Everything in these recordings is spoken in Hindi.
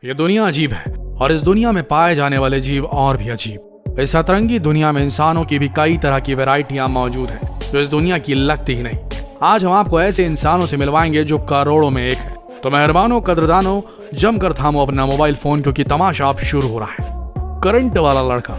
ये दुनिया अजीब है और इस दुनिया में पाए जाने वाले जीव और भी अजीब। इस सतरंगी दुनिया में इंसानों की भी कई तरह की वैरायटियां मौजूद हैं जो इस दुनिया की लगती ही नहीं। आज हम आपको ऐसे इंसानों से मिलवाएंगे जो करोड़ों में एक है। तो मेहरबानों कदरदानों, जमकर थामो अपना मोबाइल फोन क्योंकि तमाशा अब शुरू हो रहा है। करंट वाला लड़का।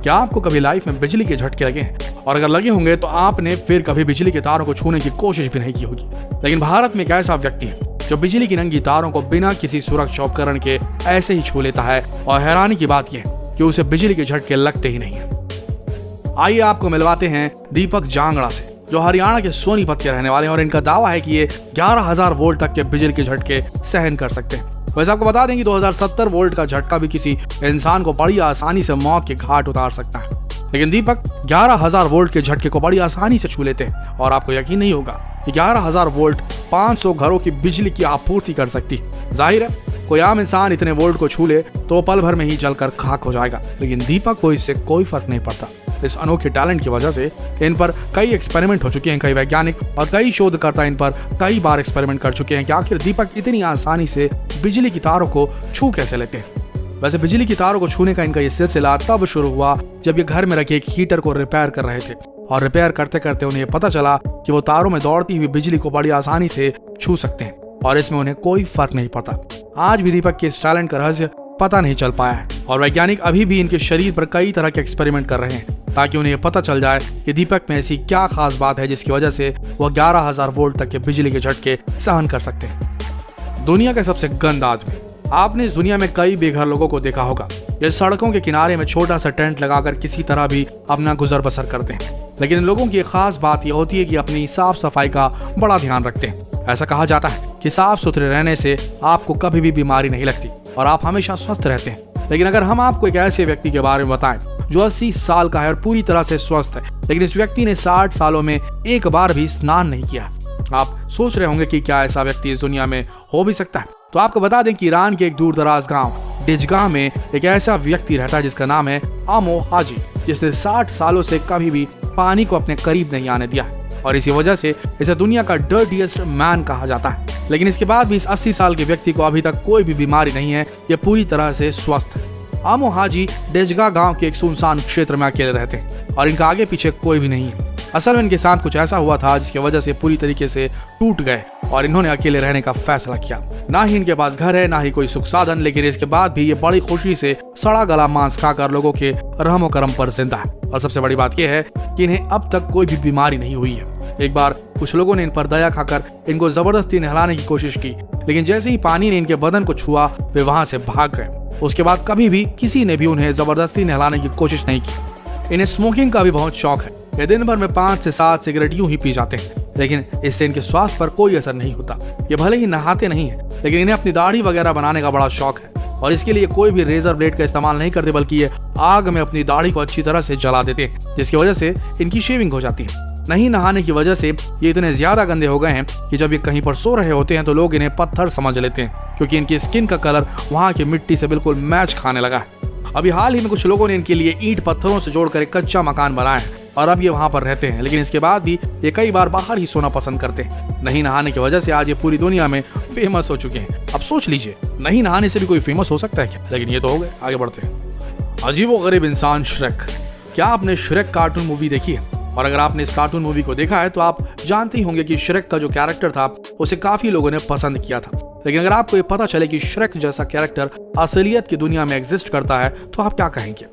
क्या आपको कभी लाइफ में बिजली के झटके लगे हैं? और अगर लगे होंगे तो आपने फिर कभी बिजली के तारों को छूने की कोशिश भी नहीं की होगी। लेकिन भारत में एक ऐसा व्यक्ति है जो बिजली की नंगी तारों को बिना किसी सुरक्षा उपकरण के ऐसे ही छू लेता है और हैरानी की बात यह है कि उसे बिजली के झटके लगते ही नहीं है। आइए आपको मिलवाते हैं दीपक जांगड़ा से, जो हरियाणा के सोनीपत के रहने वाले हैं और इनका दावा है कि ये 11,000 वोल्ट तक के बिजली के झटके सहन कर सकते हैं। वैसे आपको बता दें कि 2070 वोल्ट का झटका भी किसी इंसान को बड़ी आसानी से मौत के घाट उतार सकता है, लेकिन दीपक 11,000 वोल्ट के झटके को बड़ी आसानी से छू लेते हैं। और आपको यकीन नहीं होगा कि 11,000 वोल्ट 500 घरों की बिजली की आपूर्ति कर सकती। जाहिर है कोई आम इंसान इतने वोल्ट को छू ले तो पल भर में ही जलकर खाक हो जाएगा, लेकिन दीपक को इससे कोई फर्क नहीं पड़ता। इस अनोखे टैलेंट की वजह से इन पर कई एक्सपेरिमेंट हो चुके हैं। कई वैज्ञानिक और कई शोधकर्ता इन पर कई बार एक्सपेरिमेंट कर चुके हैं कि आखिर दीपक इतनी आसानी से बिजली की तारों को छू कैसे लेते हैं। वैसे बिजली की तारों को छूने का इनका ये सिलसिला तब शुरू हुआ जब ये घर में रखे एक हीटर को रिपेयर कर रहे थे और रिपेयर करते करते उन्हें पता चला कि वो तारों में दौड़ती हुई बिजली को बड़ी आसानी से छू सकते हैं और इसमें उन्हें कोई फर्क नहीं पड़ता। आज भी दीपक के इस टैलेंट का रहस्य पता नहीं चल पाया है और वैज्ञानिक अभी भी इनके शरीर पर कई तरह के एक्सपेरिमेंट कर रहे हैं ताकि उन्हें पता चल जाए कि दीपक में ऐसी क्या खास बात है जिसकी वजह से वह 11,000 वोल्ट तक के बिजली के झटके सहन कर सकते हैं। दुनिया का सबसे गंदा आदमी। आपने इस दुनिया में कई बेघर लोगों को देखा होगा। ये सड़कों के किनारे में छोटा सा टेंट लगाकर किसी तरह भी अपना गुजर बसर करते हैं, लेकिन इन लोगों की खास बात यह होती है कि अपनी साफ सफाई का बड़ा ध्यान रखते हैं। ऐसा कहा जाता है कि साफ सुथरे रहने से आपको कभी भी बीमारी नहीं लगती और आप हमेशा स्वस्थ रहते हैं। लेकिन अगर हम आपको एक ऐसे व्यक्ति के बारे में बताएं जो 80 साल का है और पूरी तरह से स्वस्थ है, लेकिन इस व्यक्ति ने 60 सालों में एक बार भी स्नान नहीं किया, आप सोच रहे होंगे कि क्या ऐसा व्यक्ति इस दुनिया में हो भी सकता है। तो आपको बता दें कि ईरान के एक दूर दराज गाँव डिजगाह में एक ऐसा व्यक्ति रहता है जिसका नाम है आमो हाजी, जिसने 60 सालों से कभी भी पानी को अपने करीब नहीं आने दिया और इसी वजह से इसे दुनिया का डर्टीएस्ट मैन कहा जाता है। लेकिन इसके बाद भी इस 80 साल के व्यक्ति को अभी तक कोई भी बीमारी नहीं है, ये पूरी तरह से स्वस्थ है। आमो हाजी डेजगा गांव के एक सुनसान क्षेत्र में अकेले रहते हैं और इनका आगे पीछे कोई भी नहीं है। असल में इनके साथ कुछ ऐसा हुआ था जिसकी वजह से पूरी तरीके से टूट गए और इन्होंने अकेले रहने का फैसला किया। ना ही इनके पास घर है, ना ही कोई सुख साधन, लेकिन इसके बाद भी ये बड़ी खुशी से सड़ा गला मांस खाकर लोगों के रहमो करम पर जिंदा है। और सबसे बड़ी बात यह है कि इन्हें अब तक कोई भी बीमारी नहीं हुई है। एक बार कुछ लोगों ने इन पर दया खाकर इनको जबरदस्ती नहलाने की कोशिश की, लेकिन जैसे ही पानी ने इनके बदन को छुआ वे वहां से भाग गए। उसके बाद कभी भी किसी ने भी उन्हें जबरदस्ती नहलाने की कोशिश नहीं की। इन्हें स्मोकिंग का भी बहुत शौक है। ये दिन भर में 5 से 7 सिगरेट यूं ही पी जाते हैं, लेकिन इससे इनके स्वास्थ्य पर कोई असर नहीं होता। ये भले ही नहाते नहीं है, लेकिन इन्हें अपनी दाढ़ी वगैरह बनाने का बड़ा शौक है और इसके लिए कोई भी रेजर ब्लेड का इस्तेमाल नहीं करते, बल्कि ये आग में अपनी दाढ़ी को अच्छी तरह से जला देते हैं, जिसकी वजह से इनकी शेविंग हो जाती है। नहीं नहाने की वजह से ये इतने ज्यादा गंदे हो गए हैं कि जब ये कहीं पर सो रहे होते हैं तो लोग इन्हें पत्थर समझ लेते हैं, क्योंकि इनकी स्किन का कलर वहाँ की मिट्टी से बिल्कुल मैच खाने लगा है। अभी हाल ही में कुछ लोगों ने इनके लिए ईंट पत्थरों से जोड़कर एक कच्चा मकान बनाया है और अब ये वहाँ पर रहते हैं, लेकिन इसके बाद भी ये कई बार बाहर ही सोना पसंद करते हैं। नहीं नहाने की वजह से आज ये पूरी दुनिया में फेमस हो चुके हैं। अब सोच लीजिए, नहीं नहाने से भी कोई फेमस हो सकता है क्या? लेकिन ये तो हो गए। आगे बढ़ते हैं। अजीबोगरीब इंसान श्रेक। क्या आपने श्रेक कार्टून मूवी देखी है? और अगर आपने इस कार्टून मूवी को देखा है तो आप जानते ही होंगे कि श्रेक का जो कैरेक्टर था उसे काफी लोगों ने पसंद किया था। लेकिन अगर आपको ये पता चले कि श्रेक जैसा कैरेक्टर असलियत की दुनिया में एग्जिस्ट करता है तो आप क्या कहेंगे?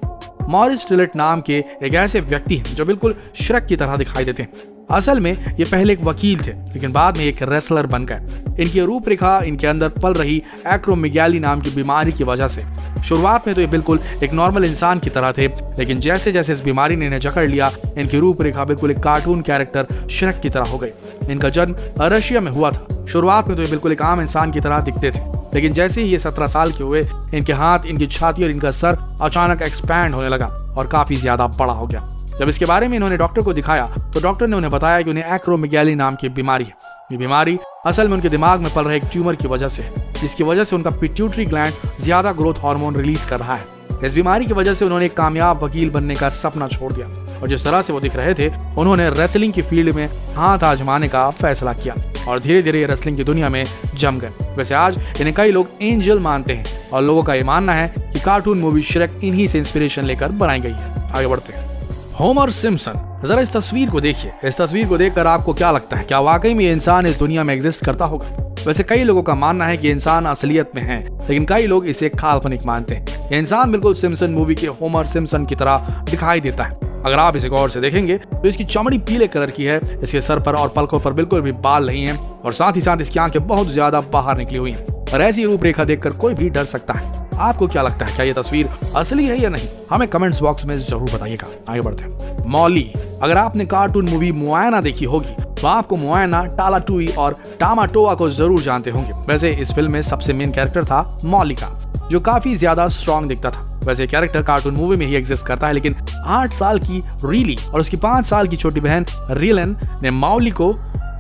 मॉरिस टिलेट नाम के एक ऐसे व्यक्ति हैं जो बिल्कुल श्रेक की तरह दिखाई देते हैं। असल में ये पहले एक वकील थे, लेकिन बाद में एक रेसलर बन गए। इनकी रूपरेखा इनके अंदर पल रही एक्रोमेगाली नाम की बीमारी की वजह से। शुरुआत में तो ये बिल्कुल एक नॉर्मल इंसान की तरह थे, लेकिन जैसे जैसे इस बीमारी ने इन्हें जकड़ लिया, इनकी रूपरेखा बिल्कुल एक कार्टून कैरेक्टर श्रेक की तरह हो गई। इनका जन्म रशिया में हुआ था। शुरुआत में तो ये बिल्कुल एक आम इंसान की तरह दिखते थे, लेकिन जैसे ही ये 17 साल के हुए, इनके हाथ, इनकी छाती और इनका सर अचानक एक्सपैंड होने लगा और काफी ज्यादा बड़ा हो गया। जब इसके बारे में इन्होंने डॉक्टर को दिखाया तो डॉक्टर ने उन्हें बताया कि उन्हें एक्रोमेगाली नाम की बीमारी है। ये बीमारी असल में उनके दिमाग में पल रहे एक ट्यूमर की वजह से है, जिसकी वजह से उनका पिट्यूटरी ग्लैंड ज्यादा ग्रोथ हार्मोन रिलीज कर रहा है। इस बीमारी की वजह से उन्होंने एक कामयाब वकील बनने का सपना छोड़ दिया और जिस तरह से वो दिख रहे थे, उन्होंने रेसलिंग की फील्ड में हाथ आजमाने का फैसला किया। और धीरे धीरे ये रेसलिंग की दुनिया में जम गए। वैसे आज इन्हें कई लोग एंजल मानते हैं और लोगों का ये मानना है कि कार्टून मूवी श्रेक इन्हीं से इंस्पिरेशन लेकर बनाई गई है। आगे बढ़ते हैं। होमर सिम्पसन, जरा इस तस्वीर को देखिए। इस तस्वीर को देखकर आपको क्या लगता है, क्या वाकई में ये इंसान इस दुनिया में एग्जिस्ट करता होगा? वैसे कई लोगों का मानना है कि इंसान असलियत में है, लेकिन कई लोग इसे काल्पनिक मानते हैं। ये इंसान बिल्कुल सिम्पसन मूवी के होमर सिम्पसन की तरह दिखाई देता है। अगर आप इसे गौर से देखेंगे तो इसकी चमड़ी पीले कलर की है, इसके सर पर और पलकों पर बिल्कुल भी बाल नहीं है और साथ ही साथ इसकी आंखें बहुत ज्यादा बाहर निकली हुई हैं। और ऐसी रूपरेखा देखकर कोई भी डर सकता है। आपको क्या लगता है, क्या ये तस्वीर असली है या नहीं? हमें कमेंट्स बॉक्स में जरूर बताइएगा। आगे बढ़ते हैं। मॉली, अगर आपने कार्टून मूवी मोआना देखी होगी तो आपको मोआना, टालाटुई और टामाटोआ को जरूर जानते होंगे। वैसे इस फिल्म में सबसे मेन कैरेक्टर था मॉली का, जो काफी ज्यादा स्ट्रॉन्ग दिखता था। वैसे कैरेक्टर कार्टून मूवी में ही एग्जिस्ट करता है, लेकिन 8 साल की रीली और उसकी 5 साल की छोटी बहन रिलन ने मॉली को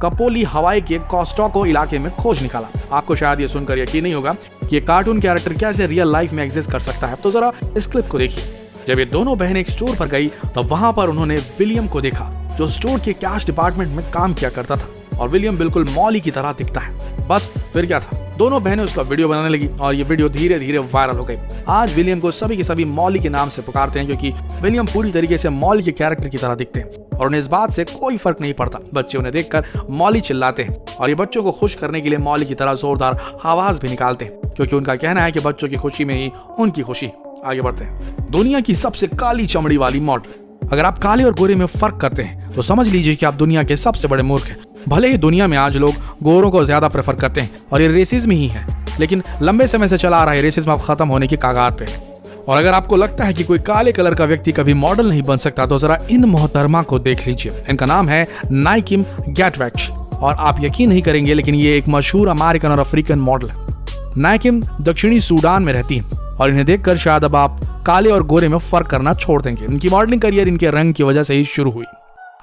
कपोली हवाई के कोस्टोको इलाके में खोज निकाला। आपको शायद ये सुनकर यकीन नहीं होगा कि ये कार्टून कैरेक्टर कैसे रियल लाइफ में एग्जिस्ट कर सकता है, तो जरा इस क्लिप को देखिए। जब ये दोनों बहनें एक स्टोर पर गई तो वहां पर उन्होंने विलियम को देखा, जो स्टोर के कैश डिपार्टमेंट में काम किया करता था। और विलियम बिल्कुल मॉली की तरह दिखता है। बस फिर क्या था, दोनों बहनें उसका वीडियो बनाने लगी और ये वीडियो धीरे धीरे वायरल हो गई। आज विलियम को सभी के सभी मॉली के नाम से पुकारते हैं, क्योंकि विलियम पूरी तरीके से मॉली के कैरेक्टर की तरह दिखते हैं और उन्हें इस बात से कोई फर्क नहीं पड़ता। बच्चे उन्हें देखकर मॉली चिल्लाते हैं और ये बच्चों को खुश करने के लिए मॉली की तरह जोरदार आवाज भी निकालते हैं, क्योंकि उनका कहना है कि बच्चों की खुशी में ही उनकी खुशी। आगे बढ़ते हैं। दुनिया की सबसे काली चमड़ी वाली मॉडल। अगर आप काले और गोरे में फर्क करते हैं तो समझ लीजिए कि आप दुनिया के सबसे बड़े मूर्ख हैं। भले ही दुनिया में आज लोग गोरों को ज्यादा प्रेफर करते हैं और ये रेसिज्म ही है, लेकिन लंबे समय से चला आ रहा है रेसिज्म अब खत्म होने की कगार पे। और अगर आपको लगता है कि कोई काले कलर का व्यक्ति कभी मॉडल नहीं बन सकता तो जरा इन मोहतरमा को देख लीजिए। इनका नाम है नाइकिम गैटवेच और आप यकीन नहीं करेंगे, लेकिन ये एक मशहूर अमेरिकन और अफ्रीकन मॉडल है। नाइकिम दक्षिणी सूडान में रहती है और इन्हें देखकर शायद अब आप काले और गोरे में फर्क करना छोड़ देंगे। इनकी मॉडलिंग करियर इनके रंग की वजह से ही शुरू हुई।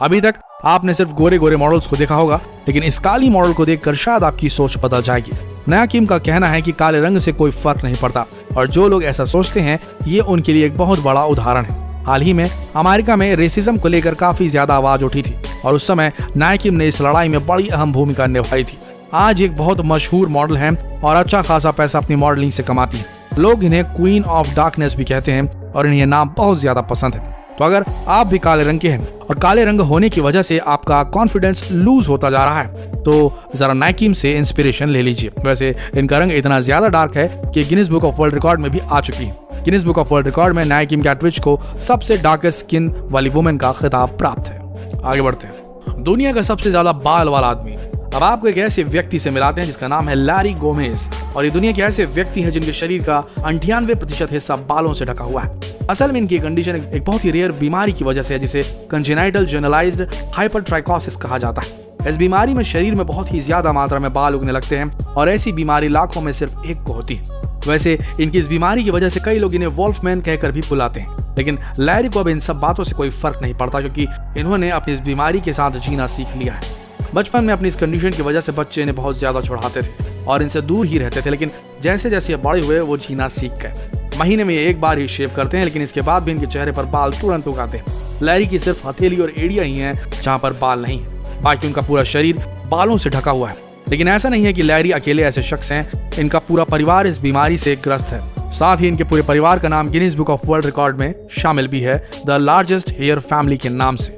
अभी तक आपने सिर्फ गोरे गोरे मॉडल्स को देखा होगा, लेकिन इस काली मॉडल को देखकर शायद आपकी सोच बदल जाएगी। नाइकिम का कहना है कि काले रंग से कोई फर्क नहीं पड़ता और जो लोग ऐसा सोचते हैं ये उनके लिए एक बहुत बड़ा उदाहरण है। हाल ही में अमेरिका में रेसिज्म को लेकर काफी ज्यादा आवाज उठी थी और उस समय नाइकिम ने इस लड़ाई में बड़ी अहम भूमिका निभाई थी। आज एक बहुत मशहूर मॉडल है और अच्छा खासा पैसा अपनी मॉडलिंग से कमाती है। लोग इन्हें क्वीन ऑफ डार्कनेस भी कहते हैं और इन्हें नाम बहुत ज्यादा पसंद है। तो अगर आप भी काले रंग के हैं और काले रंग होने की वजह से आपका कॉन्फिडेंस लूज होता जा रहा है तो जरा नाइकिम से इंस्पिरेशन ले लीजिए। वैसे इनका रंग इतना ज्यादा डार्क है कि Guinness book of world record में भी आ चुकी है। Guinness book of world record में नाइकिम गैटविच को सबसे डार्केस्ट स्किन वाली वुमेन का खिताब प्राप्त है। आगे बढ़ते हैं। दुनिया का सबसे ज्यादा बाल वाला आदमी। अब आपको एक ऐसे व्यक्ति से मिलाते हैं जिसका नाम है लैरी गोमेज और ये दुनिया के ऐसे व्यक्ति हैं जिनके शरीर का 98% हिस्सा बालों से ढका हुआ है। असल में इनकी कंडीशन एक बहुत ही रेयर बीमारी की वजह से है, जिसे कंजेनाइटल जनरलाइज्ड हाइपरट्राइकोसिस कहा जाता है। इस बीमारी में शरीर में बहुत ही ज्यादा मात्रा में बाल उगने लगते हैं और ऐसी बीमारी लाखों में सिर्फ एक को होती है। वैसे इनकी इस बीमारी की वजह से कई लोग इन्हें वॉल्फमैन कहकर भी बुलाते हैं, लेकिन लैरी को अब इन सब बातों से कोई फर्क नहीं पड़ता, क्योंकि इन्होंने अपनी इस बीमारी के साथ जीना सीख लिया है। बचपन में अपनी इस कंडीशन की वजह से बच्चे इन्हें बहुत ज्यादा छुड़ाते थे और इनसे दूर ही रहते थे, लेकिन जैसे जैसे ये बड़े हुए वो जीना सीख गए। महीने में एक बार ही शेव करते हैं, लेकिन इसके बाद भी इनके चेहरे पर बाल तुरंत उगाते हैं। लैरी की सिर्फ हथेली और एड़ियां ही हैं जहां पर बाल नहीं है, बाकी उनका पूरा शरीर बालों से ढका हुआ है। लेकिन ऐसा नहीं है कि लैरी अकेले ऐसे शख्स हैं, इनका पूरा परिवार इस बीमारी से ग्रस्त है। साथ ही इनके पूरे परिवार का नाम Guinness book of world record में शामिल भी है, द लार्जेस्ट हेयर फैमिली के नाम से।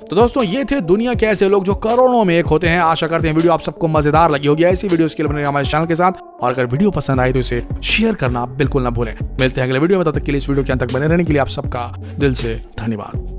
तो दोस्तों ये थे दुनिया के ऐसे लोग जो करोड़ों में एक होते हैं। आशा करते हैं वीडियो आप सबको मजेदार लगी होगी। ऐसी वीडियोस के लिए बने हमारे चैनल के साथ, और अगर वीडियो पसंद आए तो इसे शेयर करना बिल्कुल ना भूलें। मिलते हैं अगले वीडियो में, तब तक के लिए इस वीडियो के अंत तक बने रहने के लिए आप सबका दिल से धन्यवाद।